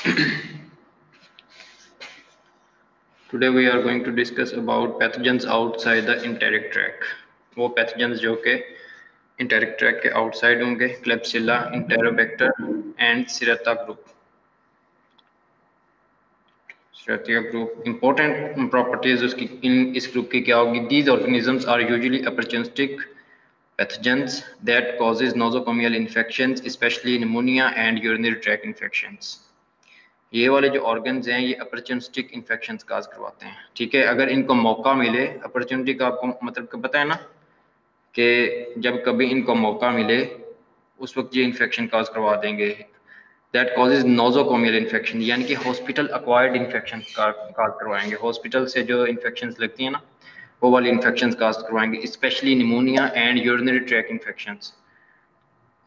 Today we are going to discuss about pathogens outside the enteric tract. वो pathogens जो के enteric tract के outside होंगे, Klebsiella, Enterobacter and Serratia group. Serratia group important properties उसकी इस group की क्या होगी? These organisms are usually opportunistic pathogens that causes nosocomial infections, especially pneumonia and urinary tract infections. ये वाले जो ऑर्गन्स हैं ये अपॉर्चुनिस्टिक इन्फेक्शंस काज करवाते हैं। ठीक है, अगर इनको मौका मिले, अपॉर्चुनिटी का आपको मतलब का पता है ना कि जब कभी इनको मौका मिले उस वक्त ये इन्फेक्शन काज करवा देंगे। दैट कॉजेज नोजोकोमियल इन्फेक्शन, यानी कि हॉस्पिटल अक्वायर्ड इन्फेक्शन काज करवाएंगे। हॉस्पिटल से जो इन्फेक्शन लगती है ना वो वाली इन्फेक्शन काज करवाएंगे, specially pneumonia and urinary tract infections.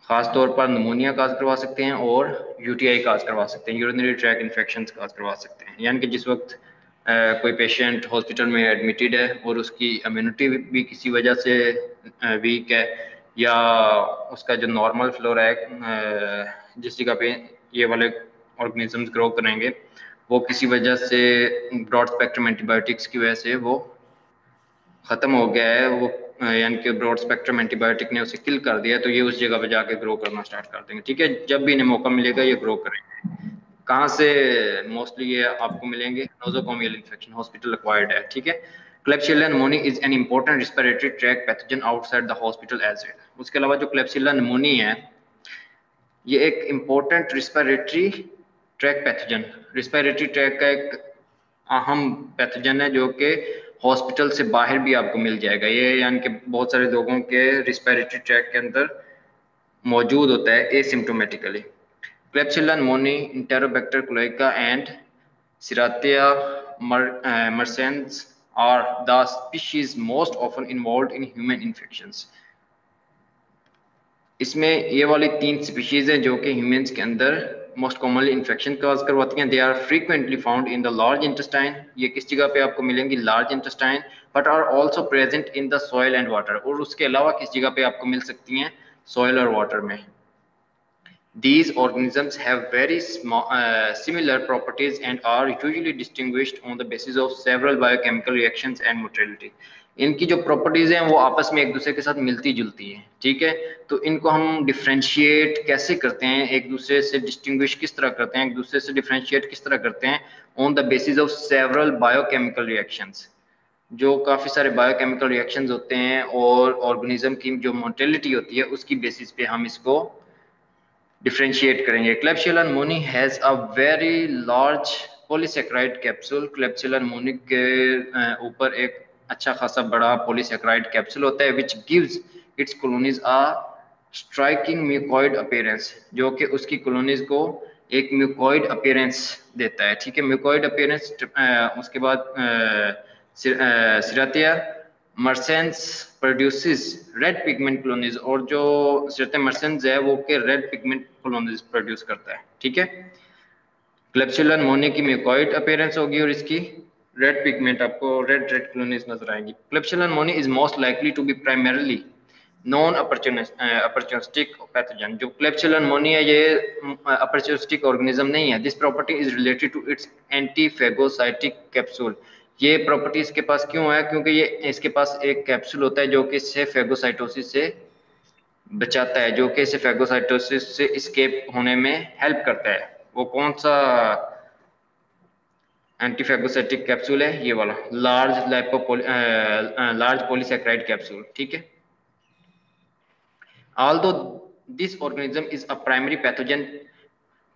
खास तौर पर निमोनिया काज करवा सकते हैं और यूटीआई काज करवा सकते हैं, यूरिनरी ट्रैक इन्फेक्शंस काज करवा सकते हैं। यानी कि जिस वक्त कोई पेशेंट हॉस्पिटल में एडमिटेड है और उसकी इम्यूनिटी भी किसी वजह से वीक है, या उसका जो नॉर्मल फ्लोरा है जिस जगह पे ये वाले ऑर्गेनिजम्स ग्रो करेंगे वो किसी वजह से ब्रॉड स्पेक्ट्रम एंटीबायोटिक्स की वजह से वो खत्म हो गया है, वो यानी कि ब्रॉड स्पेक्ट्रम एंटीबायोटिक ने उसे किल कर दिया, तो ये उस जगह पे जाके ग्रो करना स्टार्ट कर देंगे। ठीक है, जब भी इन्हें मौका मिलेगा ये ग्रो करेंगे। कहाँ से मोस्टली ये आपको मिलेंगे? नोजोकोमियल इन्फेक्शन, हॉस्पिटल एक्वायर्ड है। ठीक है, Klebsiella pneumoniae is an important respiratory tract pathogen outside the hospital as well. उसके अलावा जो क्लेब्सिella pneumoniae है ये एक important respiratory tract pathogen, respiratory tract का एक अहम पैथोजन है जो कि हॉस्पिटल से बाहर भी आपको मिल जाएगा। ये यानी कि बहुत सारे लोगों के रिस्पिरेटरी ट्रैक के अंदर मौजूद होता है एसिम्प्टोमेटिकली। क्लेब्सिella pneumoniae, Enterobacter cloaca and Serratia marcescens are the species most often involved in human infections. इसमें ये वाली 3 स्पीशीज हैं जो कि ह्यूमंस के अंदर मोस्ट कॉमनली इन्फेक्शन काज करवाती हैं। They are frequently found in the large intestine, ये किस जगह पे आपको मिलेंगी? Large intestine, but are also present in the soil and water, और उसके अलावा किस जगह पे आपको मिल सकती हैं? सॉइल और वाटर में। These organisms have very similar properties and are usually distinguished on the basis of several biochemical reactions and motility. इनकी जो प्रॉपर्टीज हैं वो आपस में एक दूसरे के साथ मिलती जुलती हैं। ठीक है, तो इनको हम डिफ्रेंशिएट कैसे करते हैं, एक दूसरे से डिस्टिंग्विश किस तरह करते हैं, एक दूसरे से डिफ्रेंशिएट किस तरह करते हैं? On the basis of several biochemical reactions, जो काफ़ी सारे बायोकेमिकल रिएक्शंस होते हैं और ऑर्गेनिज्म की जो मोटिलिटी होती है उसकी बेसिस पे हम इसको डिफ्रेंशिएट करेंगे। Klebsiella pneumoniae has a very large polysaccharide capsule. Klebsiella pneumoniae के ऊपर एक अच्छा खासा बड़ा पॉलीसेकेराइड कैप्सूल होता है which gives it's colonies a striking mucoid appearance, जो कि उसकी कॉलोनीज को एक म्यूकॉइड अपीयरेंस देता है। ठीक है, म्यूकॉइड अपीयरेंस। उसके बाद Serratia marcescens produces red pigment colonies, और जो Serratia marcescens है वो के रेड पिगमेंट कॉलोनीज प्रोड्यूस करता है। ठीक है, क्लेब्सिella pneumoniae की म्यूकॉइड अपीयरेंस होगी और इसकी रेड पिगमेंट, आपको रेड कॉलोनीज नजर आएंगी। Klebsiella pneumoniae is most likely to be primarily non opportunistic pathogen. जो क्लेब्सिella pneumoniae ये अपॉर्चुनिस्टिक ऑर्गेनिज्म नहीं है। This property is related to its antiphagocytic capsule. ये प्रॉपर्टी इसके पास क्यों है? क्योंकि ये इसके पास एक कैप्सूल होता है जो कि इससे फेगोसाइटोसिस से बचाता है, जो कि इसे फेगोसाइटोसिस से एस्केप होने में हेल्प करता है। वो कौन सा एंटीफेगोसाइटिक कैप्सूल है? ये वाला लार्ज पॉलीसेकेराइड कैप्सूल। ठीक है, although this organism is a primary pathogen,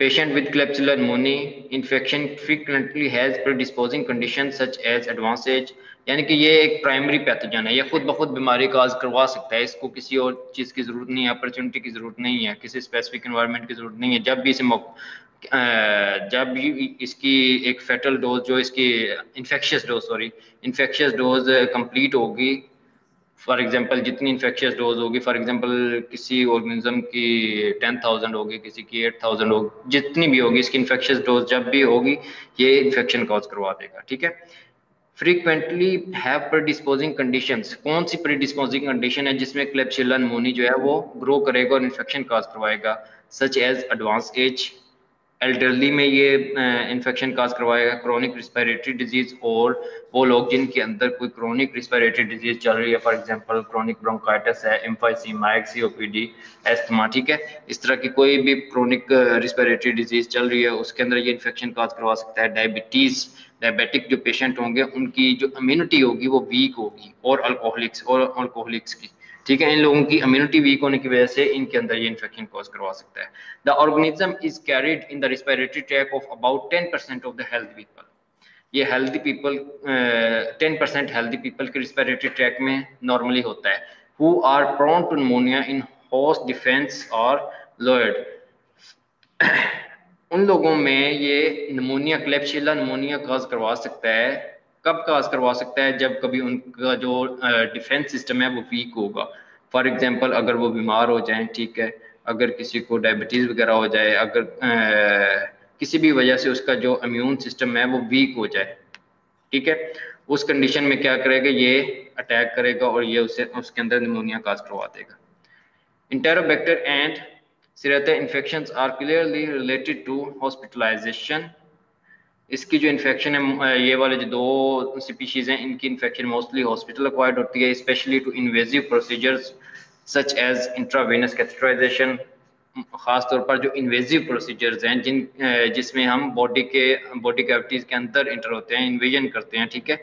patient with Klebsiella pneumoniae infection frequently has predisposing conditions such as advanced age। यानी कि ये एक प्राइमरी पैथोजन है, ये खुद ब खुद बीमारी काज करवा सकता है। इसको किसी और चीज़ की ज़रूरत नहीं है, अपॉर्चुनिटी की ज़रूरत नहीं है, किसी स्पेसिफिक एनवायरनमेंट की ज़रूरत नहीं है। जब भी इसकी एक फेटल डोज, जो इसकी इन्फेक्शियस डोज कंप्लीट होगी, फॉर एग्जांपल जितनी इन्फेक्शियस डोज होगी, फॉर एग्जांपल किसी ऑर्गेनिज्म की 10,000 होगी, किसी की 8,000 होगी, जितनी भी होगी इसकी इन्फेक्शियस डोज जब भी होगी ये इन्फेक्शन कॉज करवा देगा। ठीक है, फ्रीक्वेंटली हैव प्रीडिस्पोजिंग कंडीशंस। कौन सी प्रीडिस्पोजिंग कंडीशन है जिसमें क्लेब्सिella pneumoniae जो है वो ग्रो करेगा और इन्फेक्शन कॉज करवाएगा? Such as advance age, elderly में ये इन्फेक्शन काज करवाएगा, क्रोनिक रिस्पिरेटरी डिजीज, और वो लोग जिनके अंदर कोई क्रोनिक रिस्पिरेटरी डिजीज चल रही है, फॉर एग्जांपल क्रोनिक ब्रोंकाइटिस है, एम्फाइसीमा, सीओपीडी, एस्थमा, ठीक है, इस तरह की कोई भी क्रोनिक रिस्पिरेटरी डिजीज चल रही है उसके अंदर ये इन्फेक्शन काज करवा सकता है। डायबिटिक जो पेशेंट होंगे उनकी जो इम्यूनिटी होगी वो वीक होगी, और अल्कोहलिक्स की, ठीक है, इन लोगों की इम्यूनिटी वीक होने की वजह से इनके अंदर ये इन्फेक्शन कॉज करवा सकता है। The organism is carried in the respiratory tract of about 10% of the health people. ये हेल्दी पीपल 10% हेल्दी पीपल के रिस्पिरेटरी ट्रैक में नॉर्मली होता है। Who are prone to pneumonia in host defence are lowered. उन लोगों में ये pneumonia, Klebsiella pneumonia काज करवा सकता है। कब काज करवा सकता है? जब कभी उनका जो डिफेंस सिस्टम है वो वीक होगा। फॉर एग्जांपल अगर वो बीमार हो जाएं, ठीक है, अगर किसी को डायबिटीज वगैरह हो जाए, अगर किसी भी वजह से उसका जो इम्यून सिस्टम है वो वीक हो जाए, ठीक है, उस कंडीशन में क्या करेगा, ये अटैक करेगा और ये उसे उसके अंदर निमोनिया काज करवा देगा। Enterobacter and Serratia infections are clearly related to hospitalization. इसकी जो इन्फेक्शन है, ये वाले जो दो स्पीशीज हैं, इनकी इन्फेक्शन मोस्टली हॉस्पिटल अक्वायर्ड होती है, specially to invasive procedures such as intravenous catheterization. खास तौर पर जो इन्वेजिव प्रोसीजर्स हैं जिसमें हम बॉडी कैविटीज के अंदर इंटर होते हैं, इन्वेजन करते हैं, ठीक है,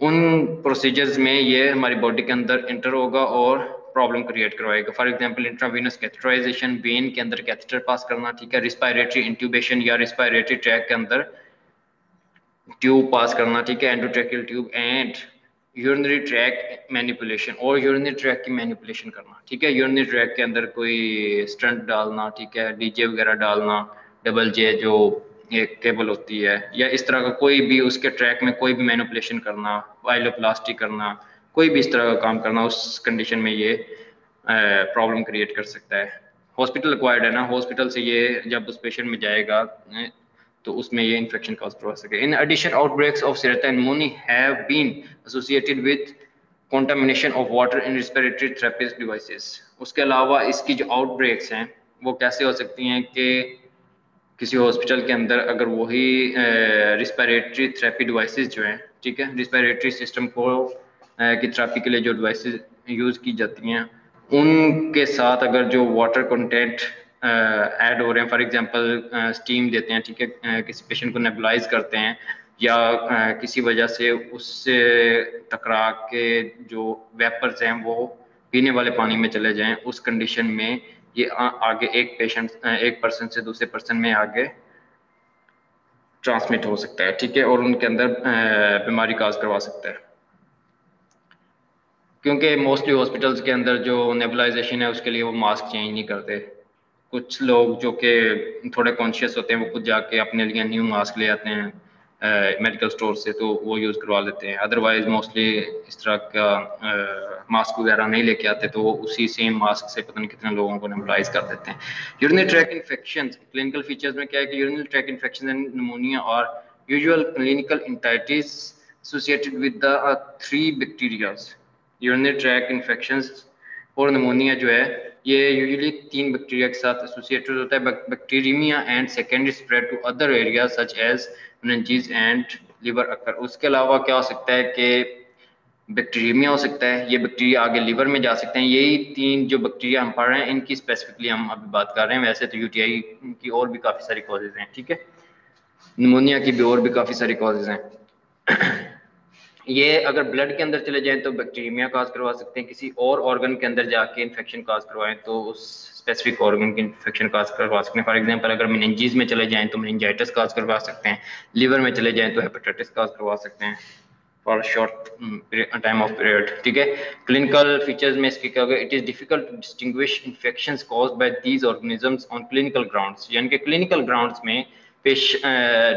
उन प्रोसीजर्स में ये हमारी बॉडी के अंदर इंटर होगा और प्रॉब्लम क्रिएट करवाएगा। For example intravenous catheterization, vein के अंदर कैथेटर पास करना, ठीक है, रिस्पिरेटरी इंट्यूबेशन या रिस्पिरेटरी ट्रैक के अंदर ट्यूब पास करना, ठीक है, endotracheal tube, and urinary tract manipulation, और यूरिनरी ट्रैक की मैनिपुलेशन करना, ठीक है, यूरिनरी ट्रैक के अंदर कोई स्टंट डालना, ठीक है, डीजे वगैरह डालना, डबल जे जो एक केबल होती है, या इस तरह का कोई भी उसके ट्रैक में कोई भी मैनिपुलेशन करना, वाइलोप्लास्टी करना, कोई भी इस तरह का काम करना, उस कंडीशन में ये प्रॉब्लम क्रिएट कर सकता है। हॉस्पिटल एक्वायर्ड है ना, हॉस्पिटल से ये जब उस पेशेंट में जाएगा तो उसमें ये इन्फेक्शन कॉज करवा सके। In addition outbreaks of Serratia pneumoniae have been associated with contamination of water in respiratory therapy devices। उसके अलावा इसकी जो आउटब्रेक्स हैं वो कैसे हो सकती हैं कि किसी हॉस्पिटल के अंदर अगर वही रिस्पिरेटरी थेरेपी डिवाइसेस जो हैं, ठीक है, रिस्पिरेटरी सिस्टम को की थेरेपी के लिए जो डिवाइसेस यूज़ की जाती हैं उनके साथ अगर जो वाटर कंटेंट ऐड हो रहे हैं, फॉर एग्जांपल स्टीम देते हैं, ठीक है, किसी पेशेंट को नेबुलाइज करते हैं, या किसी वजह से उससे टकरा के जो वेपर्स हैं वो पीने वाले पानी में चले जाएं, उस कंडीशन में ये आगे एक पर्सन से दूसरे पर्सन में आगे ट्रांसमिट हो सकता है, ठीक है, और उनके अंदर बीमारी काज करवा सकता है। क्योंकि मोस्टली हॉस्पिटल्स के अंदर जो नेबुलाइजेशन है उसके लिए वो मास्क चेंज नहीं करते। कुछ लोग जो कि थोड़े कॉन्शियस होते हैं वो खुद जाके अपने लिए न्यू मास्क ले आते हैं मेडिकल स्टोर से, तो वो यूज़ करवा लेते हैं। अदरवाइज मोस्टली इस तरह का मास्क वगैरह नहीं लेके आते, तो वो उसी सेम मास्क से पता नहीं कितने लोगों को नेबुलाइज कर देते हैं। Urinary tract infection clinical features में क्या है कि urinary tract infection and pneumonia और usual clinical entities associated with the three bacterias. Urinary tract infections और निमोनिया जो है ये यूजुअली 3 बैक्टीरिया के साथ एसोसिएटेड होता है, bacteremia and secondary spread to other areas such as meninges and liver occur. उसके अलावा क्या हो सकता है कि बैक्टीरियमिया हो सकता है, ये बैक्टीरिया आगे लिवर में जा सकते हैं। यही 3 जो बैक्टीरिया हम पढ़ रहे हैं इनकी स्पेसिफिकली हम अभी बात कर रहे हैं। वैसे तो यूटीआई की और भी काफ़ी सारी कॉजेज हैं, ठीक है, निमोनिया की भी और भी काफ़ी सारी कॉजेज हैं। ये अगर ब्लड के अंदर चले जाएं तो बैक्टीरिया काज करवा सकते हैं, किसी और ऑर्गन के अंदर जाके इन्फेक्शन काज करवाएं तो उस स्पेसिफिक ऑर्गन की इन्फेक्शन काज करवा सकते हैं। फॉर एग्जांपल अगर मेनिंजीज में चले जाएं तो मेनिंजाइटिस काज करवा सकते हैं, लिवर में चले जाएं तो हेपेटाइटिस काज करवा सकते हैं for short time of period, ठीक है। क्लिनिकल फीचर्स में इसके क्या होगा, it is difficult to distinguish infections caused by these organisms on clinical grounds. यानी कि क्लिनिकल ग्राउंड्स में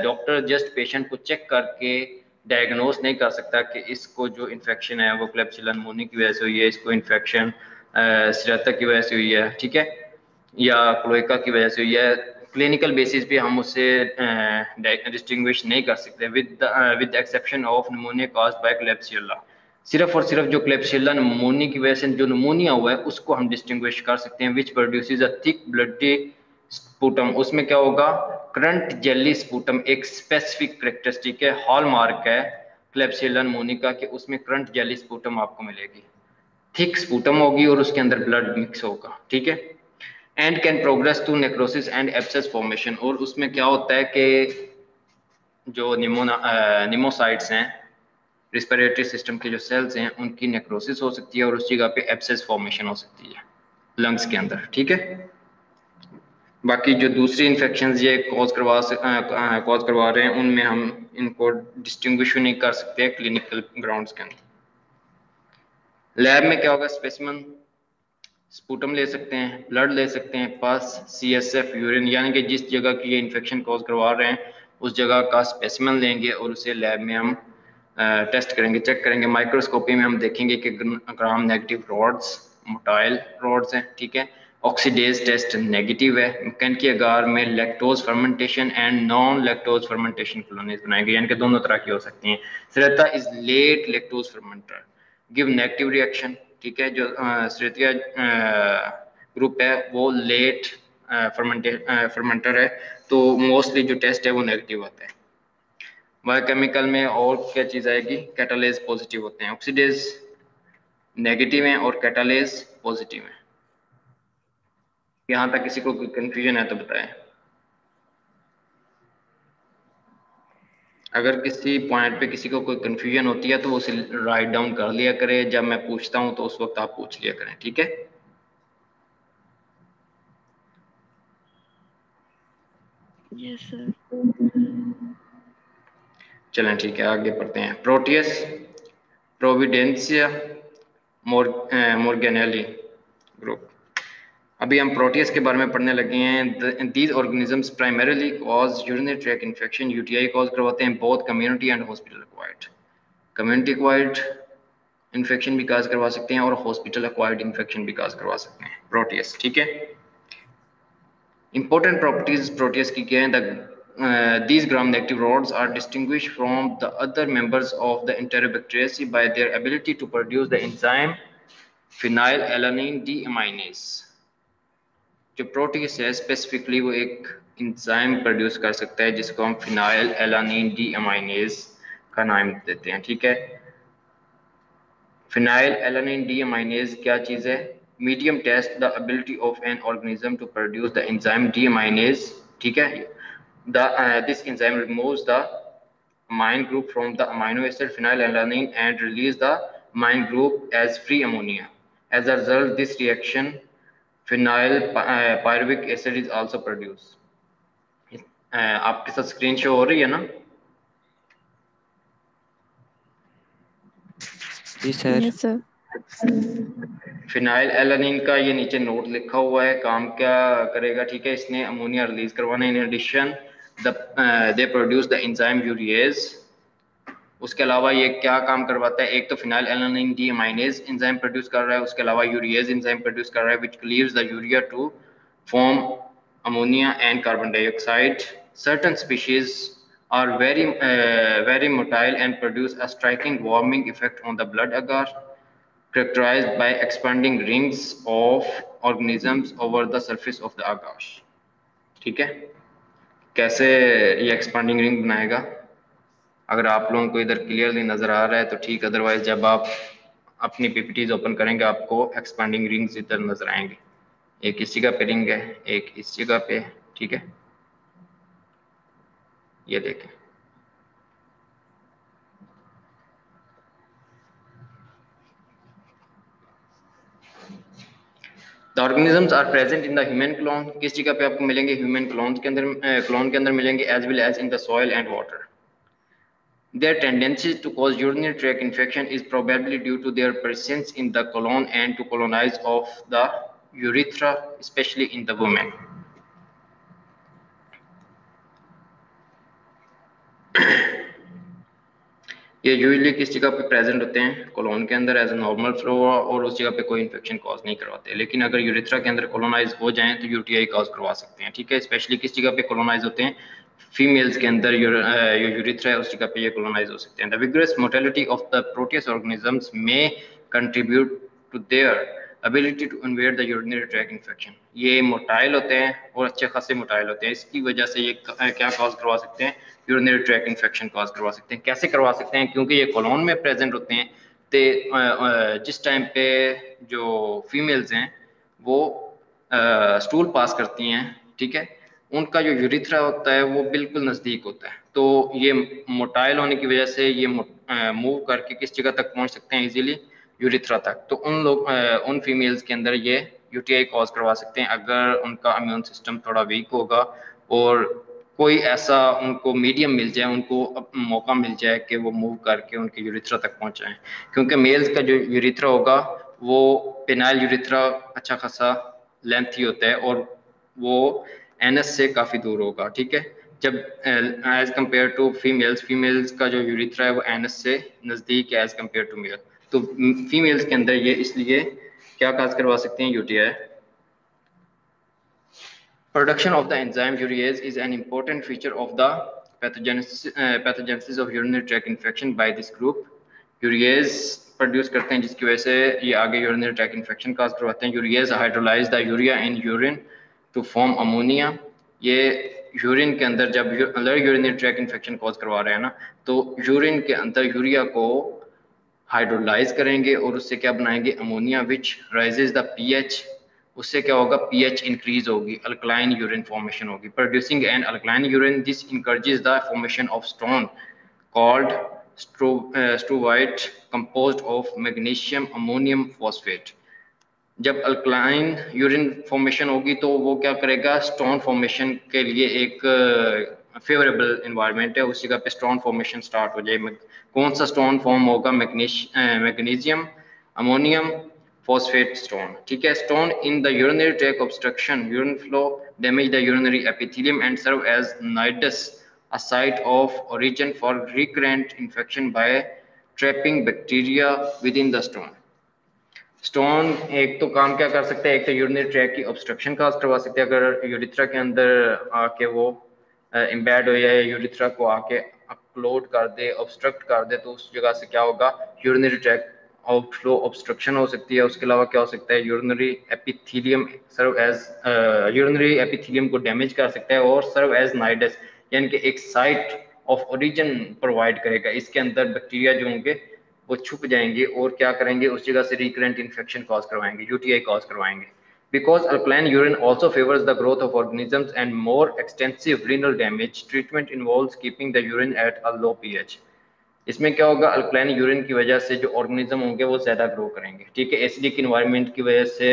डॉक्टर जस्ट पेशेंट को चेक करके डायग्नोस नहीं कर सकता कि इसको जो इन्फेक्शन है वो क्लेप्सिला निमोनिया की वजह से हुई है, इसको इन्फेक्शन Serratia की वजह से हुई है, ठीक है, या क्लोएका की वजह से हुई है। क्लिनिकल बेसिस पे हम उससे डिस्टिंग्विश नहीं कर सकते with exception of pneumonia caused by Klebsiella. सिर्फ और सिर्फ जो क्लेप्सिला निमोनिया की वजह से जो निमोनिया हुआ है उसको हम डिस्टिंग्विश कर सकते हैं, which produces a thick bloody sputum, उसमें क्या होगा, करंट जेली स्पूटम एक स्पेसिफिक करेक्टरिस्टिक है, हॉलमार्क है क्लेब्सियला निमोनिका के, उसमें करंट जेली स्पूटम आपको मिलेगी, थिक स्पूटम होगी और उसके अंदर ब्लड मिक्स होगा, ठीक है। And can progress to necrosis and abscess formation, और उसमें क्या होता है कि जो निमोसाइट्स हैं, रिस्पिरेटरी सिस्टम के जो सेल्स हैं, उनकी नेक्रोसिस हो सकती है और उस जगह पे एब्सेस फॉर्मेशन हो सकती है लंग्स के अंदर, ठीक है। बाकी जो दूसरी इन्फेक्शंस ये कॉज करवा रहे हैं, उनमें हम इनको डिस्टिंग्विश नहीं कर सकते क्लिनिकल ग्राउंड्स के अंदर। लैब में क्या होगा, स्पेसिमन स्पूटम ले सकते हैं, ब्लड ले सकते हैं, पस, CSF, यूरिन, यानी कि जिस जगह की ये इन्फेक्शन कॉज करवा रहे हैं उस जगह का स्पेसिमन लेंगे और उसे लैब में हम टेस्ट करेंगे, चेक करेंगे। माइक्रोस्कोपी में हम देखेंगे कि gram negative rods, motile rods हैं, ठीक है। ऑक्सीडेज टेस्ट नेगेटिव है। मैकेनिकी अगार में lactose fermentation and non lactose fermentation colonies बनाएंगे, यानी कि दोनों तरह की हो सकती हैं। Serratia is late lactose fermenter, give negative reaction, ठीक है। जो सरेतिया ग्रुप है वो लेट फर्मेंटर है, तो मोस्टली जो टेस्ट है वो नेगेटिव आता है। बायोकेमिकल में और क्या चीज़ आएगी, कैटालेज पॉजिटिव होते हैं, ऑक्सीडेज नेगेटिव है और कैटालेज पॉजिटिव है। यहाँ तक किसी को कोई कंफ्यूजन है तो बताएं। अगर किसी पॉइंट पे किसी को कोई कंफ्यूजन होती है तो उसे राइट डाउन कर लिया करे, जब मैं पूछता हूँ तो उस वक्त आप पूछ लिया करें, ठीक है। Yes sir. चलें ठीक है, आगे पढ़ते हैं। Proteus, Providencia, Morganella group. अभी हम प्रोटियस के बारे में पढ़ने लगे हैं। These organisms primarily cause urinary tract infection, UTI cause करवाते हैं, both community and hospital acquired. Community acquired infection भी काज करवा सकते हैं और हॉस्पिटल एक्वायर्ड इन्फेक्शन भी काज करवा सकते हैं प्रोटियस, ठीक है। इंपॉर्टेंट प्रॉपर्टीज प्रोटियस की क्या है, these gram-negative rods are distinguished from the other members of the Enterobacteriaceae by their ability to produce the enzyme phenylalanine deaminase। जो प्रोटियस है स्पेसिफिकली वो एक इंजाइम प्रोड्यूस कर सकता है जिसको हम फिनाइलएलानिन डीअमाइनेज का नाम देते हैं, ठीक है। फिनाइलएलानिन डीअमाइनेज क्या चीज़ है, medium test the ability of an organism to produce the enzyme deaminase, ठीक है। This enzyme removes the amine group from the amino acid phenylalanine and release the amine group as free ammonia. As a result, this reaction phenyl pyruvic acid is also produced. आपके साथ screen show हो रही है ना? जी sir. Yes sir. Phenylalanine का ये नीचे नोट लिखा हुआ है, काम क्या करेगा, ठीक है। इसने अमोनिया रिलीज करवाना। In addition they produce the enzyme urease. उसके अलावा ये क्या काम करवाता है, एक तो phenylalanine deaminase enzyme produce कर रहा है, उसके अलावा यूरिएज एंजाइम प्रोड्यूस कर रहा है which cleaves the urea to form ammonia and carbon dioxide. Certain species are very motile and produce a striking warming effect on the blood agar, characterized by expanding rings of organisms over the surface of the आकाश, ठीक है। कैसे ये expanding ring बनाएगा, अगर आप लोगों को इधर क्लियरली नजर आ रहा है तो ठीक, अदरवाइज जब आप अपनी पीपीटीज ओपन करेंगे आपको एक्सपांडिंग रिंग्स इधर नजर आएंगे। एक इस जगह पे रिंग है, एक इस जगह पे, ठीक है। ये देखें, the organisms are present in the human colon. किस जगह पे आपको मिलेंगे, ह्यूमन क्लोन के अंदर मिलेंगे, as well as in the soil and water. Their tendency to cause urinary tract infection is probably due to their presence in the colon and to colonize of the urethra, especially in the women. ये usually किस जगह पे present होते हैं, colon के अंदर as a normal flow, और उस जगह पे कोई इन्फेक्शन कॉज नहीं करवाते। लेकिन अगर यूरिथ्रा के अंदर कोलोनाइज हो जाएं तो यूटीआई कॉज करवा सकते हैं, ठीक है। स्पेशली किस जगह पे कोलोनाइज होते हैं, फीमेल्स के अंदर यूरिथ्रा है उस जगह पे ये कोलोनाइज हो सकते हैं। The vigorous motility of the Proteus organisms may contribute to their ability to invade the urinary tract infection. ये मोटाइल होते हैं और अच्छे खासे मोटाइल होते हैं, इसकी वजह से ये क्या कॉज करवा सकते हैं, यूरिनरी ट्रैक इन्फेक्शन कॉज करवा सकते हैं। कैसे करवा सकते हैं, क्योंकि ये कोलोन में प्रेजेंट होते हैं। तो जिस टाइम पे जो फीमेल्स हैं वो स्टूल पास करती हैं, ठीक है, उनका जो यूरिथ्रा होता है वो बिल्कुल नज़दीक होता है, तो ये मोटाइल होने की वजह से ये मूव करके किस जगह तक पहुंच सकते हैं इजीली, यूरिथ्रा तक। तो उन फीमेल्स के अंदर ये यूटीआई कॉज करवा सकते हैं अगर उनका इम्यून सिस्टम थोड़ा वीक होगा और कोई ऐसा उनको मीडियम मिल जाए, उनको मौका मिल जाए कि वो मूव करके उनके यूरिथ्रा तक पहुंचाएं। क्योंकि मेल्स का जो यूरिथ्रा होगा वो पेनाइल यूरिथ्रा अच्छा खासा लेंथी होता है और वो एनएस से काफ़ी दूर होगा, ठीक है। जब एज कम्पेयर टू फीमेल्स का जो यूरिथ्रा है वो एनएस से नज़दीक है एज कम्पेयर टू मेल। तो फीमेल्स के अंदर ये इसलिए क्या काज करवा सकते हैं, UTI. Production of the enzyme urease is an important feature of the pathogenesis of urinary tract infection by this group. Urease produce करते हैं जिसकी वजह से ये आगे यूरिनरी ट्रैक इन्फेक्शन काज करवाते हैं। Urease hydrolyse the urea in urine to form ammonia. ये यूरिन के अंदर जब यूरिनरी ट्रैक इन्फेक्शन कॉज करवा रहे हैं ना, तो यूरिन के अंदर यूरिया को हाइड्रोलाइज करेंगे और उससे क्या बनाएंगे, ammonia, which raises the pH. उससे क्या होगा, पीएच इंक्रीज होगी, अल्कलाइन यूरिन फॉर्मेशन होगी, producing an alkaline urine. This encourages the formation of stone called struvite composed of magnesium ammonium phosphate. जब अल्कलाइन यूरिन फॉर्मेशन होगी तो वो क्या करेगा, स्टोन फॉर्मेशन के लिए एक फेवरेबल इन्वायरमेंट है, उस जगह पे स्टोन फॉर्मेशन स्टार्ट हो जाए। कौन सा स्टोन फॉर्म होगा, मैग्नीशियम अमोनियम फॉस्फेट स्टोन, ठीक है। Stone in the urinary tract obstruction urine flow damage the urinary epithelium and serve as nidus, a site of origin for recurrent infection by trapping bacteria within the stone. Stone एक तो काम क्या कर सकते हैं, एक तो यूरिनरी ट्रैक की ऑब्स्ट्रक्शन काज करवा सकते हैं। अगर यूरिथ्रा के अंदर आके वो इम्बेड हो जाए, यूरिथ्रा को आके अपलोड कर दे, ऑब्स्ट्रक्ट कर दे, तो उस जगह से क्या होगा, यूरिनरी ट्रैक आउटफ्लो ऑब्स्ट्रक्शन हो सकती है। उसके अलावा क्या हो सकता है, urinary epithelium serve as urinary epithelium को डैमेज कर सकता है और सर्व एज नाइडस, यानी कि एक साइट ऑफ ओरिजिन प्रोवाइड करेगा। इसके अंदर बैक्टीरिया जो होंगे वो छुप जाएंगे और क्या करेंगे, उस जगह से रिकरेंट इन्फेक्शन कॉज करवाएंगे, यूटीआई कॉज करवाएंगे। Because alkaline urine also favors the growth of organisms and more extensive renal damage, treatment involves keeping the urine at a low pH. इसमें क्या होगा, अल्कलाइन यूरिन की वजह से जो ऑर्गेनिज्म होंगे वो ज्यादा ग्रो करेंगे, ठीक है। एसिडिक इन्वायरमेंट की वजह से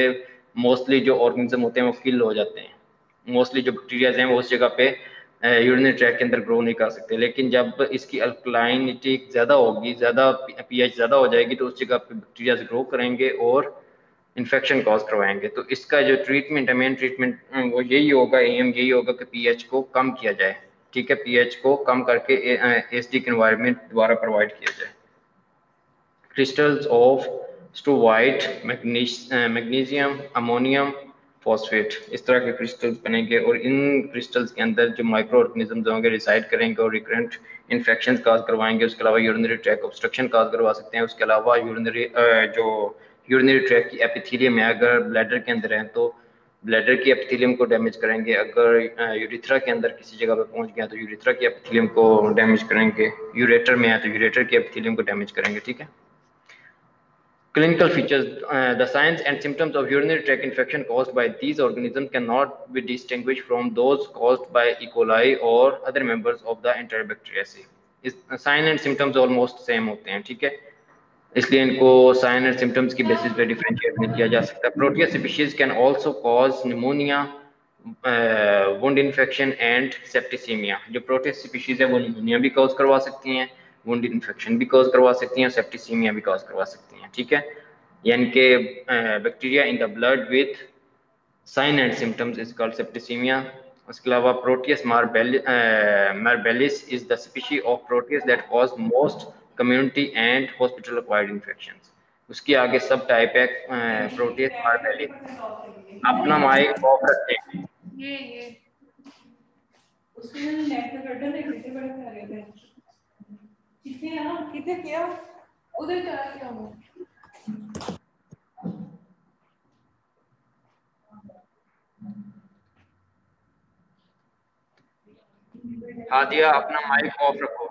मोस्टली जो ऑर्गेनिज्म होते हैं वो किल हो जाते हैं, मोस्टली जो बैक्टीरियाज हैं वो उस जगह पे यूरिनरी ट्रैक के अंदर ग्रो नहीं कर सकते। लेकिन जब इसकी अल्कलाइनिटी ज़्यादा होगी, ज़्यादा पीएच ज़्यादा हो जाएगी, तो उस जगह पे बैक्टीरियाज ग्रो करेंगे और इन्फेक्शन कॉज करवाएंगे। तो इसका जो ट्रीटमेंट है, मेन ट्रीटमेंट वो यही होगा, एम यही होगा कि पीएच को कम किया जाए, ठीक है। पीएच को कम करके एसिडिक एनवायरनमेंट दोबारा प्रोवाइड किया जाए। Crystals of struvite, magnesium ammonium phosphate, इस तरह के क्रिस्टल्स बनेंगे और इन क्रिस्टल्स के अंदर जो माइक्रो ऑर्गेनिजम्स होंगे रिसाइड करेंगे और रिकरेंट इन्फेक्शन काज करवाएंगे। उसके अलावा यूरिनरी ट्रैक ऑब्स्ट्रक्शन काज करवा सकते हैं। उसके अलावा जो यूरिनरी ट्रैक की एपिथेलियम है, अगर ब्लैडर के अंदर है तो ब्लैडर की एपिथेलियम को डैमेज करेंगे। अगर यूरिथ्रा के अंदर किसी जगह पर पहुंच गया तो यूरिथ्रा की एपिथेलियम को डैमेज करेंगे। यूरेटर में है तो यूरेटर की एपिथेलियम को डैमेज करेंगे, ठीक है। Clinical features: the signs and symptoms of urinary tract infection caused by these organisms cannot be distinguished from those caused by E. coli or other members of the Enterobacteriaceae. Sign and symptoms almost same होते हैं, ठीक है, इसलिए इनको sign and symptoms की basis पे differentiate नहीं किया जा सकता। Proteus species can also cause pneumonia, wound infection and septicaemia. जो प्रोटिया स्पीशीज है वो निमोनिया भी कॉज करवा सकती हैं, वुंड इन्फेक्शन भी कॉज करवा सकती हैं, सेप्टिसीमिया भी कॉज करवा सकती हैं, ठीक है। यानी कि bacteria in the blood with sign and symptoms is called septicemia. उसके अलावा Proteus mirabilis is the species of Proteus that cause most community and hospital acquired infections. उसकी आगे सब टाइप है प्रोटियस मार्बेलिस। अपना माइक ऑफ रखें। ये उसमें नेट पे कर दे, कितने बड़े कर रहे थे, कितने किया उधर क्या किया वो। हादिया अपना माइक ऑफ रखो।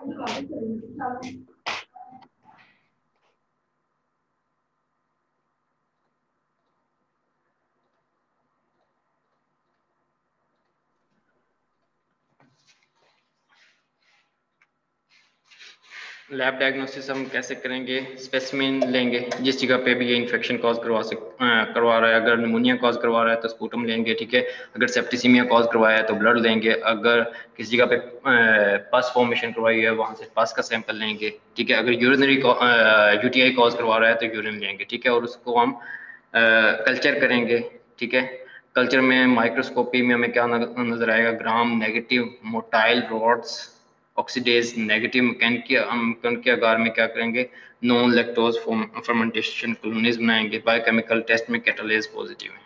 लैब डायग्नोसिस हम कैसे करेंगे? स्पेसिमेन लेंगे जिस जगह पे भी ये इन्फेक्शन कॉज करवा रहा है। अगर निमोनिया कॉज करवा रहा है तो स्पूटम लेंगे, ठीक है। अगर सेप्टिसीमिया कॉज करवाया है तो ब्लड लेंगे। अगर किसी जगह पे पस फॉर्मेशन करवाई है वहाँ से पस का सैंपल लेंगे, ठीक है। अगर यूरिनरी यूटीआई कॉज करवा रहा है तो यूरिन लेंगे, ठीक है। और उसको हम कल्चर करेंगे, ठीक है। कल्चर में माइक्रोस्कोपी में हमें क्या नजर आएगा? Gram negative motile rods, oxidase negative mechanical के आकार में क्या करेंगे? नॉन लैक्टोज फर्मेंटेशन कॉलोनीज बनाएंगे। बायोकेमिकल टेस्ट में कैटालेज पॉजिटिव है।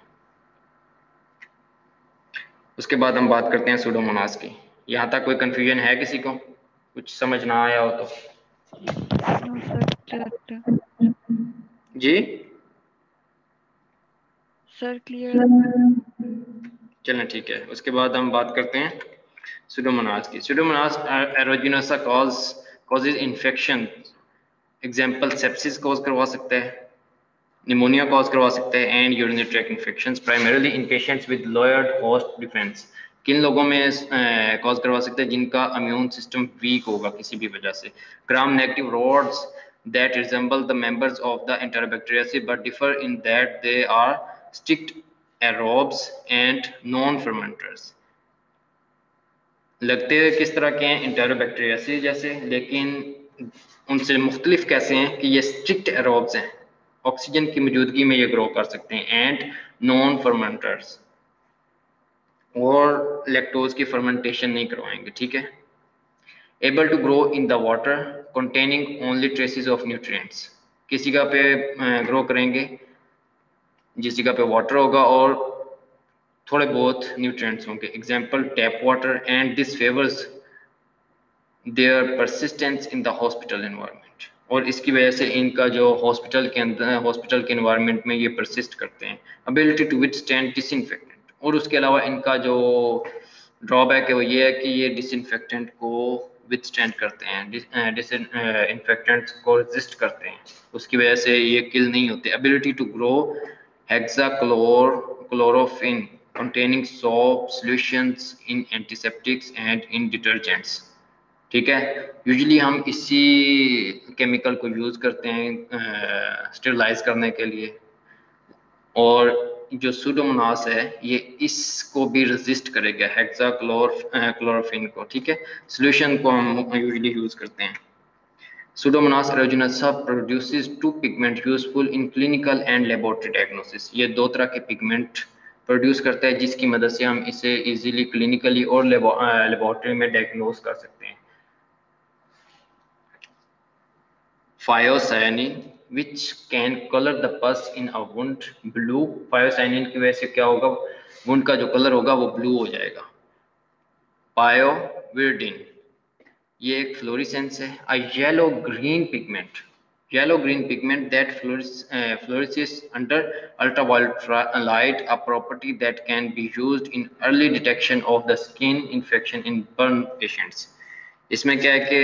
उसके बाद हम बात करते हैं सूडोमोनास की। यहाँ तक कोई कंफ्यूजन है किसी को? कुछ समझ ना आया हो तो? नो सर, जी सर क्लियर। चलें, ठीक है। उसके बाद हम बात करते हैं सूडोमोनास की। Pseudomonas aeruginosa causes infection. Example sepsis cause करवा सकता है, निमोनिया कॉज करवा सकते हैं and urinary tract infections primarily in patients with lowered host defence. किन लोगों में कॉज करवा सकते हैं? जिनका इम्यून सिस्टम वीक होगा किसी भी वजह से। Gram negative rods that resemble the members of the Enterobacteriaceae but differ in that they are strict aerobes and non-fermenters। लगते हुए किस तरह के हैं? Enterobacteriaceae जैसे, लेकिन उनसे मुख्तलिफ कैसे हैं कि ये स्ट्रिक्ट एरोब्स हैं, ऑक्सीजन की मौजूदगी में ये ग्रो कर सकते हैं, एंड नॉन फर्मेंटर्स, और लैक्टोज की फर्मेंटेशन नहीं करवाएंगे, ठीक है। Able to grow in the water containing only traces of nutrients. किस जगह पे ग्रो करेंगे? जिस जगह पे वाटर होगा और थोड़े बहुत न्यूट्रिएंट्स होंगे। Example tap water, and this favours their persistence in the hospital environment. और इसकी वजह से इनका जो हॉस्पिटल के अंदर, हॉस्पिटल के एनवायरनमेंट में ये परसिस्ट करते हैं। एबिलिटी टू विथस्टैंड डिसइंफेक्टेंट, और उसके अलावा इनका जो ड्रॉबैक है वो ये है कि ये डिसइंफेक्टेंट को विथस्टैंड करते हैं, डिसइंफेक्टेंट्स को रेजिस्ट करते हैं, उसकी वजह से ये किल नहीं होते। Ability to grow hexachlorophene containing soap solutions in antiseptics and in detergents, ठीक है। यूजुअली हम इसी केमिकल को यूज़ करते हैं स्टेरलाइज करने के लिए, और जो सूडोमोनास है ये इसको भी रेजिस्ट करेगा, हेक्साक्लोरोफिन को, ठीक है। सॉल्यूशन को हम यूजुअली यूज़ करते हैं। Pseudomonas aeruginosa produces two pigment useful in clinical and laboratory diagnosis। ये दो तरह के पिगमेंट प्रोड्यूस करता है जिसकी मदद से हम इसे इजीली क्लिनिकली और लेबोरेटरी में डायग्नोस कर सकते हैं। Phyocyanin which can color the pus in a wound blue। Phyocyanin की वजह से क्या होगा? वुंड का जो कलर होगा वो ब्लू हो जाएगा। Pyoviridin, ये एक फ्लोरिसेंस है, a yellow green pigment that flourishes under ultraviolet light, a property that can be used in early detection of the skin infection in burn patients। इसमें क्या है कि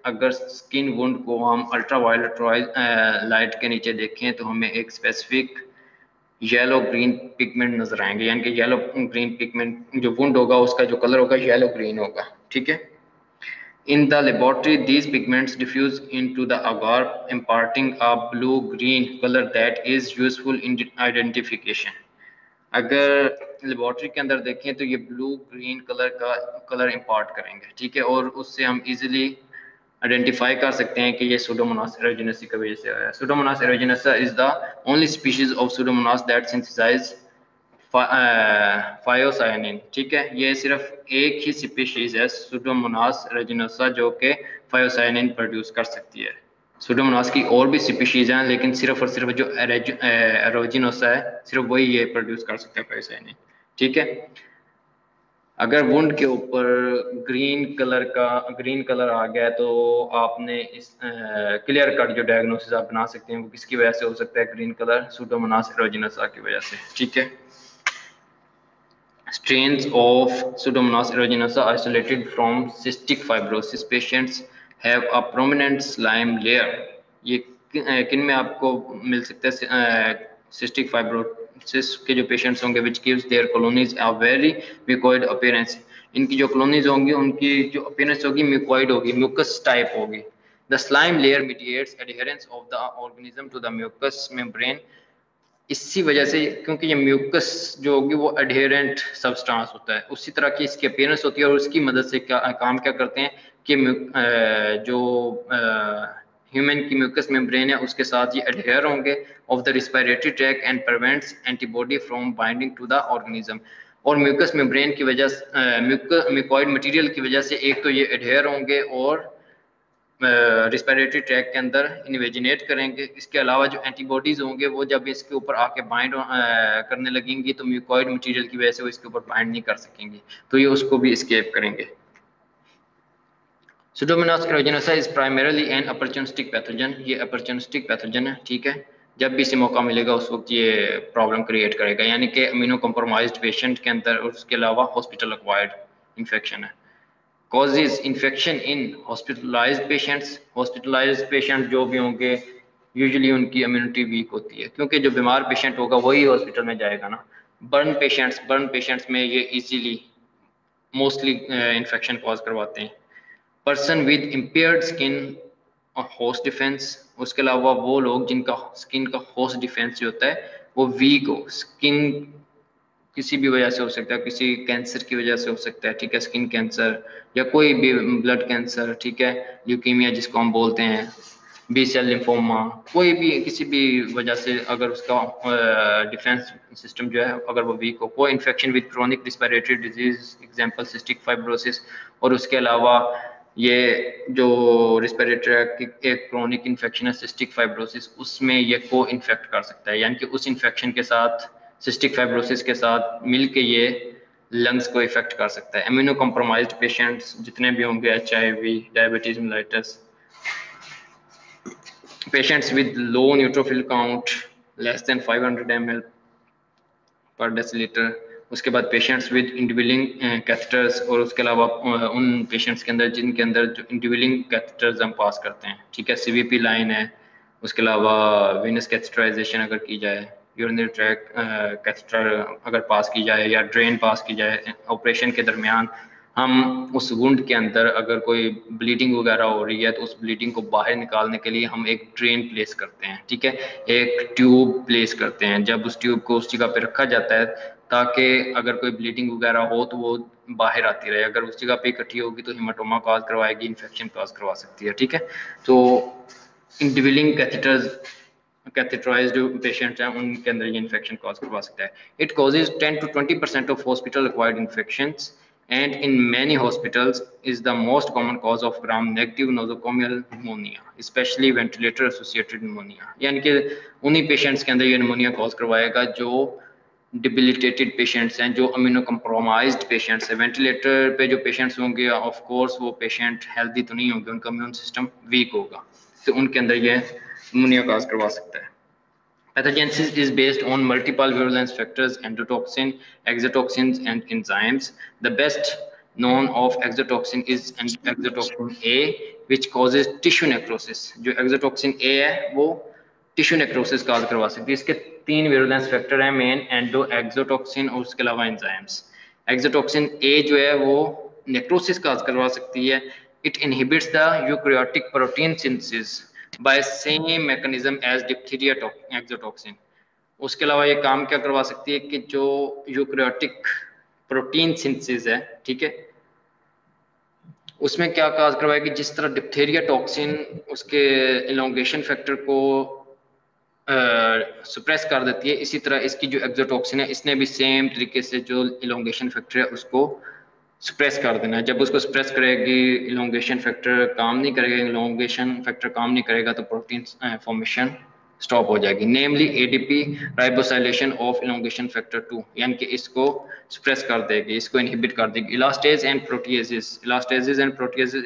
अगर स्किन वुंड को हम अल्ट्रावायलेट लाइट के नीचे देखें तो हमें एक स्पेसिफिक येलो ग्रीन पिगमेंट नजर आएंगे, यानी कि येलो ग्रीन पिगमेंट जो वुंड होगा उसका जो कलर होगा येलो ग्रीन होगा, ठीक है। In the laboratory, these pigments diffuse into the agar, imparting a blue-green color that is useful in identification। अगर लेबोरेटरी के अंदर देखें तो ये ब्लू ग्रीन कलर इम्पार्ट करेंगे, ठीक है, और उससे हम इजीली आइडेंटिफाई कर सकते हैं कि ये सूडोमोनास एरोजिनेसी की वजह से आया है। Pseudomonas aeruginosa is the only species of Pseudomonas that synthesize pyocyanin, ठीक है। ये सिर्फ एक ही स्पीशीज है सूडोमोनास एरोजिनेसा जो कि फायोसाइनिन प्रोड्यूस कर सकती है। सूडोमोनास की और भी स्पीशीज हैं लेकिन सिर्फ और सिर्फ जो एरोजिनोसा है सिर्फ वही ये प्रोड्यूस कर सकता है फायोसाइनिन, ठीक है। अगर वुंड के ऊपर ग्रीन कलर आ गया तो आपने इस क्लियर कट जो डायग्नोसिस आप बना सकते हैं वो किसकी वजह से हो सकता है? ग्रीन कलर सूडोमोनास एरोजिनोसा की वजह से, ठीक है। strains of Pseudomonas aeruginosa isolated from cystic fibrosis patients have a prominent slime layer. ये किन में आपको मिल सकता है? Cystic fibrosis के जो patients होंगे which gives their colonies a very mucoid appearance. इनकी जो colonies होंगी उनकी जो appearance होगी mucoid होगी, mucus type होगी. The slime layer mediates adherence of the organism to the mucous membrane. इसी वजह से, क्योंकि ये म्यूकस जो होगी वो एडहेरेंट सब्सटेंस होता है, उसी तरह की इसकी अपीयरेंस होती है और उसकी मदद से काम क्या करते हैं कि जो ह्यूमन की म्यूकस मेम्ब्रेन है उसके साथ ये एडहेयर होंगे of the respiratory tract and prevents antibody from binding to the organism. और म्यूकस मेम्ब्रेन की वजह से, म्यूकॉइड मटेरियल की वजह से एक तो ये एडहेयर होंगे और रिस्पिरेटरी ट्रैक के अंदर इन्वेजिनेट करेंगे। इसके अलावा जो एंटीबॉडीज होंगे वो जब इसके ऊपर आके बाइंड करने लगेंगी तो म्यूकॉइड मटेरियल की वजह से वो इसके ऊपर बाइंड नहीं कर सकेंगी, तो ये उसको भी एस्केप करेंगे। Pseudomonas aeruginosa is primarily an opportunistic pathogen. ये opportunistic पैथोजन है, ठीक है। जब भी इसे मौका मिलेगा उस वक्त ये प्रॉब्लम क्रिएट करेगा, यानी कि इम्यूनो कम्प्रोमाइज्ड पेशेंट के अंदर और उसके अलावा हॉस्पिटल एक्वायर्ड इन्फेक्शन है। Causes infection in hospitalized patients. Hospitalized patient जो भी होंगे यूजुअली उनकी इम्यूनिटी वीक होती है, क्योंकि जो बीमार पेशेंट होगा वही हॉस्पिटल में जाएगा ना। बर्न पेशेंट्स में ये इजीली मोस्टली इन्फेक्शन कॉज करवाते हैं। पर्सन विद इम्पेयर्ड स्किन और होस्ट डिफेंस, उसके अलावा वो लोग जिनका स्किन का होस्ट डिफेंस जो होता है वो वीक हो। स्किन किसी भी वजह से हो सकता है, किसी कैंसर की वजह से हो सकता है, ठीक है, स्किन कैंसर या कोई भी ब्लड कैंसर, ठीक है, ल्यूकीमिया जिसको हम बोलते हैं, बी सेल लिम्फोमा, कोई भी किसी भी वजह से अगर उसका डिफेंस सिस्टम जो है अगर वो वीक हो, कोई infection with chronic respiratory disease example cystic fibrosis, और उसके अलावा ये जो रिस्पिरेटरी एक क्रोनिक इन्फेक्शन है सिस्टिक फाइब्रोसिस, उसमें ये को इन्फेक्ट कर सकता है, यानी कि उस इन्फेक्शन के साथ सिस्टिक फाइब्रोसिस के साथ मिलके ये लंग्स को इफेक्ट कर सकता है। इम्यूनो कॉम्प्रोमाइज्ड पेशेंट्स जितने भी होंगे, HIV, diabetes mellitus, patients with low neutrophil count less than 500 ml पर डेसीलीटर, उसके बाद पेशेंट्स विद इंडिविलिंग कैथेटर्स, और उसके अलावा उन पेशेंट्स के अंदर जिनके अंदर जो इंडिविलिंग कैथेटर्स हम पास करते हैं, ठीक है, CVP लाइन है, उसके अलावा वेनस कैथेटराइजेशन अगर की जाए, यूरिनरी ट्रैक कैथेटर अगर पास की जाए या ड्रेन पास की जाए, ऑपरेशन के दरमियान हम उस वुंड के अंदर अगर कोई ब्लीडिंग वगैरह हो रही है तो उस ब्लीडिंग को बाहर निकालने के लिए हम एक ड्रेन प्लेस करते हैं, ठीक है, एक ट्यूब प्लेस करते हैं। जब उस ट्यूब को उस जगह पे रखा जाता है ताकि अगर कोई ब्लीडिंग वगैरह हो तो वो बाहर आती रहे, अगर उस जगह पे इकट्ठी होगी तो हेमाटोमा कॉज करवाएगी, इन्फेक्शन कॉज करवा सकती है, ठीक है। तो इंडिविलिंग कैथेटराइज्ड जो पेशेंट्स हैं उनके अंदर ये इन्फेक्शन कॉज करवा सकता है। It causes 10 to 20% of hospital acquired infections and in many hospitals is the most common cause of gram-negative nosocomial pneumonia, especially ventilator associated pneumonia। यानी कि उन्हीं पेशेंट्स के अंदर ये निमोनिया कॉज करवाएगा जो डिबिलिटेटेड पेशेंट्स हैं, जो इम्यूनो कम्प्रोमाइज्ड पेशेंट्स हैं। वेंटिलेटर पे जो पेशेंट्स होंगे ऑफ कोर्स वो पेशेंट हेल्दी तो नहीं होंगे, उनका इम्यून सिस्टम वीक होगा, तो उनके अंदर ये निमोनिया कॉज करवा सकता है। Pathogenesis is based on multiple virulence factors, endotoxin, exotoxins, and enzymes. The best known of exotoxin is exotoxin A, which causes tissue necrosis. जो exotoxin A है वो tissue necrosis cause करवा सकती है। इसके 3 virulence factor हैं मेन, एंडो, एक्सोटॉक्सिन और उसके अलावा enzymes। Exotoxin A जो है वो necrosis cause करवा सकती है। It inhibits the eukaryotic protein synthesis by same mechanism as diphtheria exotoxin। उसके अलावा ये काम क्या करवा सकती है कि जो यूकैरियोटिक प्रोटीन सिंथेसिस है, ठीक है, उसमें क्या काज करवाएगी, जिस तरह डिप्थेरिया टॉक्सिन उसके इलोंगेशन फैक्टर को सुप्रेस कर देती है, इसी तरह इसकी जो एक्सोटॉक्सिन है इसने भी सेम तरीके से जो इलोंगेशन फैक्टर है उसको स्प्रेस कर देना है। जब उसको स्प्रेस करेगी, इलोंगेशन फैक्टर काम नहीं करेगा, इलोंगेशन फैक्टर काम नहीं करेगा तो प्रोटीन फॉर्मेशन स्टॉप हो जाएगी, नेमली ADP राइबोसाइलेशन ऑफ इलोंगेशन फैक्टर 2, यानी कि इसको स्प्रेस कर देगी, इसको इनहिबिट कर देगी। इलास्टेज एंड प्रोटीएजेस,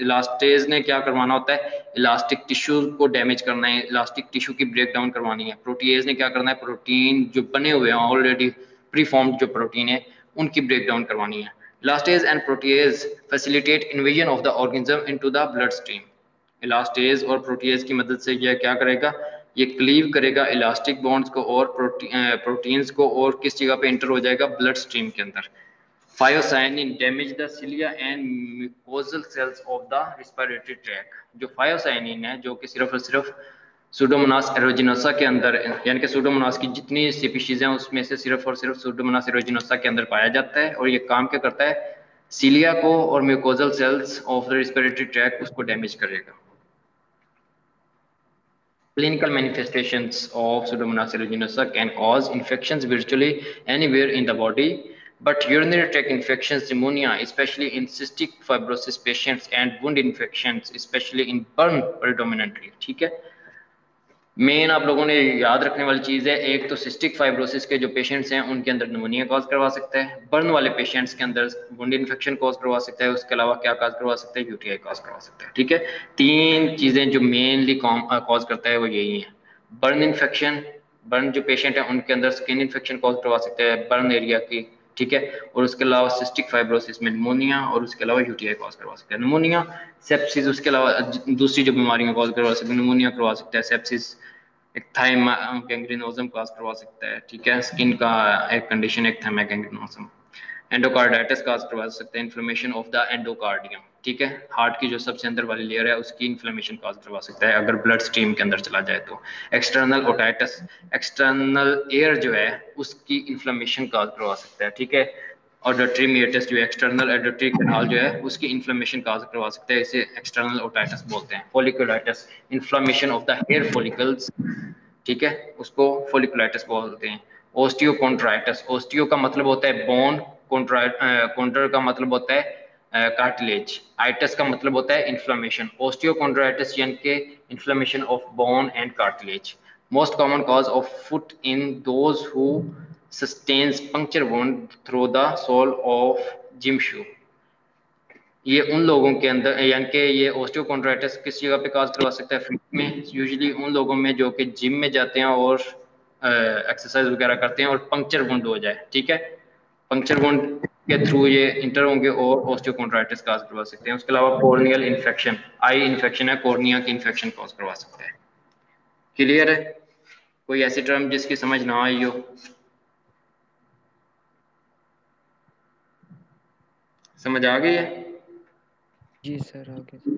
इलास्टेज ने क्या करवाना होता है, इलास्टिक टिश्यू को डैमेज करना है, इलास्टिक टिश्यू की ब्रेक डाउन करवानी है। प्रोटीएज ने क्या करना है, प्रोटीन जो बने हुए हैं ऑलरेडी प्री फॉर्म्ड जो प्रोटीन है उनकी ब्रेक डाउन करवानी है। Elastase and protease facilitate invasion of the organism into the blood stream. Elastase और प्रोटीएज की मदद से यह क्या करेगा, ये क्लीव करेगा इलास्टिक बॉन्ड्स को और प्रोटीन्स को, और किस जगह पे इंटर हो जाएगा, ब्लड स्ट्रीम के अंदर। Phyocyanin damage the cilia and mucosal cells of the respiratory tract। जो phyocyanin है, जो कि सिर्फ और सिर्फ सूडोमोनास एरोजिनोसा के अंदर, यानी कि सूडोमोनास की जितनी स्पीशीज हैं उसमें से सिर्फ और सिर्फ सूडोमोनास एरोजिनोसा के अंदर पाया जाता है, और ये काम क्या करता है, सीलिया को और mucosal cells of the respiratory tract उसको डैमेज करेगा। Clinical manifestations of Pseudomonas aeruginosa can cause infections virtually anywhere in the body, but urinary tract infections, pneumonia, especially in cystic fibrosis patients, and wound infections, especially in burn predominantly। ठीक है, main आप लोगों ने याद रखने वाली चीज़ है, एक तो सिस्टिक फाइब्रोसिस के जो पेशेंट्स हैं उनके अंदर निमोनिया कॉज करवा सकता है, बर्न वाले पेशेंट्स के अंदर वुंड इन्फेक्शन कॉज करवा सकता है, उसके अलावा क्या कॉज करवा सकता है, यूटीआई कॉज करवा सकता है। ठीक है, तीन चीज़ें जो मेनली कॉज करता है वो यही है। बर्न इन्फेक्शन, बर्न जो पेशेंट है उनके अंदर स्किन इन्फेक्शन कॉज करवा सकता है बर्न एरिया की, ठीक है, और उसके अलावा सिस्टिक फाइब्रोसिस में निमोनिया, और उसके अलावा यूटीआई कॉज करवा सकता है। निमोनिया, सेप्सिस, उसके अलावा दूसरी जो बीमारियां कॉज करवा सकते हैं, निमोनिया करवा सकता है, सेप्सिस एक थाइम गैंग्रीनोजम कॉज करवा सकता है। ठीक है, स्किन का एक कंडीशन एक थाइम गैंग्रीनोजम। एंडोकार्डाइटिस कॉज करवा सकते हैं, इन्फ्लेमेशन ऑफ द एंडोकार्डियम। ठीक है, हार्ट की जो सबसे अंदर वाली लेयर है उसकी इन्फ्लेमेशन कॉज करवा सकता है अगर ब्लड स्ट्रीम के अंदर चला जाए तो। एक्सटर्नल ओटाइटिस, एक्सटर्नल एयर जो है उसकी इन्फ्लेमेशन कॉज करवा सकता है। ठीक है, ऑडिटरी मीटिस जो एक्सटर्नल ऑडिटरी कैनाल जो है उसकी इन्फ्लेमेशन कॉज करवा सकता है, इसे एक्सटर्नल ओटाइटिस बोलते हैं। Folliculitis, inflammation of the hair follicles, ठीक है, उसको फॉलिकुलाइटिस बोलते हैं। ओस्टियोकॉन्ट्राइटिस, ओस्टियो का मतलब होता है बोन, कॉन्ट्र का मतलब होता है कार्टिलेज, आइटिस का मतलब होता है इन्फ्लेमेशन। ओस्टियोकॉन्ट्राइटिस यानी कि inflammation of bone and cartilage. Most common cause of foot in those who sustains puncture wound through the sole of gym shoe। ये उन लोगों के अंदर, यानी कि ये ओस्टियोकॉन्ड्राइटिस किस जगह पे काज करवा सकता है, फीट में, यूजुअली उन लोगों में जो कि जिम में जाते हैं और एक्सरसाइज वगैरह करते हैं और पंक्चर वुंड हो जाए। ठीक है, पंक्चर वुंड के थ्रू ये इंटर होंगे और ओस्टियोकॉन्ड्राइटिस काज करवा सकते हैं। उसके अलावा कॉर्नियल इन्फेक्शन, आई इन्फेक्शन है, कॉर्निया की इन्फेक्शन कॉज करवा सकता है। क्लियर है? कोई ऐसी टर्म जिसकी समझ ना आई हो? समझ आ गई है? जी सर, आगे।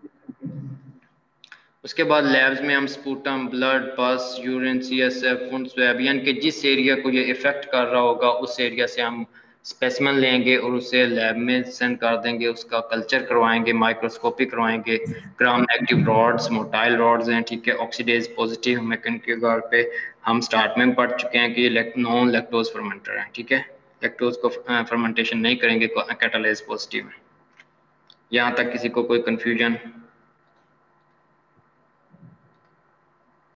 उसके बाद लैब्स में हम स्पूटम, ब्लड, पस, यूरिन, सीएसएफ, वुंड स्वैब, यानी कि जिस एरिया को ये इफेक्ट कर रहा होगा उस एरिया से हम स्पेसिमेन लेंगे और उसे लैब में सेंड कर देंगे, उसका कल्चर करवाएंगे, माइक्रोस्कोपी करवाएंगे। Gram negative rods, motile rods हैं, ठीक है, ऑक्सीडेज पॉजिटिव मैकेनिकल गौर पे हम स्टार्ट में पढ़ चुके हैं कि ये नॉन लैक्टोज फर्मेंटर है। ठीक है, लैक्टोज को फर्मेंटेशन नहीं करेंगे कैटालाइज पॉजिटिव। यहाँ तक किसी को कोई कंफ्यूजन?